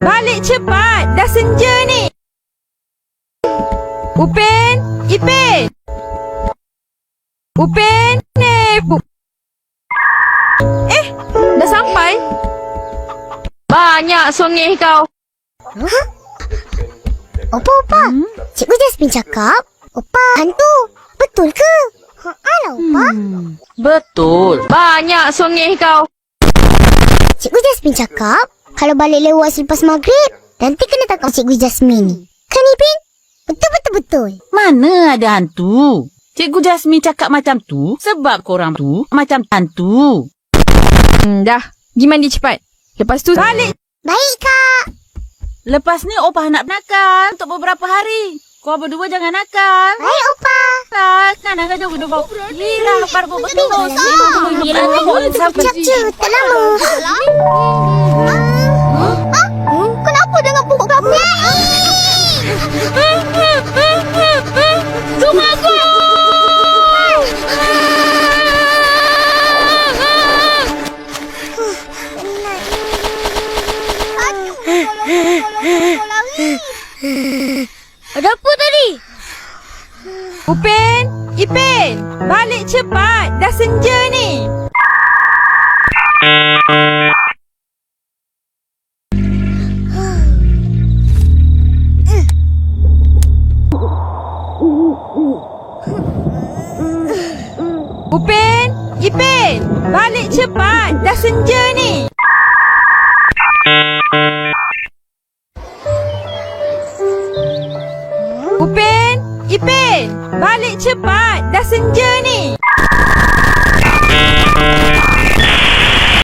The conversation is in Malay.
Balik cepat, dah senja ni. Upin, Ipin. Upin, dah sampai? Banyak songeh kau. Opa, Cikgu Jasmine cakap Opa hantu. Betul ke? Alah, Opa. Betul. Banyak songeh kau. Cikgu Jasmine cakap kalau balik lewat selepas maghrib, nanti kena tangkap Cikgu Jasmine ni. Kan, Ipin? Betul. Mana ada hantu? Cikgu Jasmine cakap macam tu sebab korang tu macam hantu. Dah. Pergi mandi cepat. Lepas tu balik. Baik, Kak. Lepas ni Opah nak nakal untuk beberapa hari. Kau berdua jangan nakal. Baik, Opa. Kan nak jauh dulu. Gila, parbo betul. Sekejap je, tak lama. Kenapa dengan pokok kelapa? Tunggu aku. Ada apa tadi? Upin, Ipin. Balik cepat. Dah senja ni. Upin, Ipin. Balik cepat. Dah senja ni. Upin, Ipin. Balik cepat. Dah senja ni.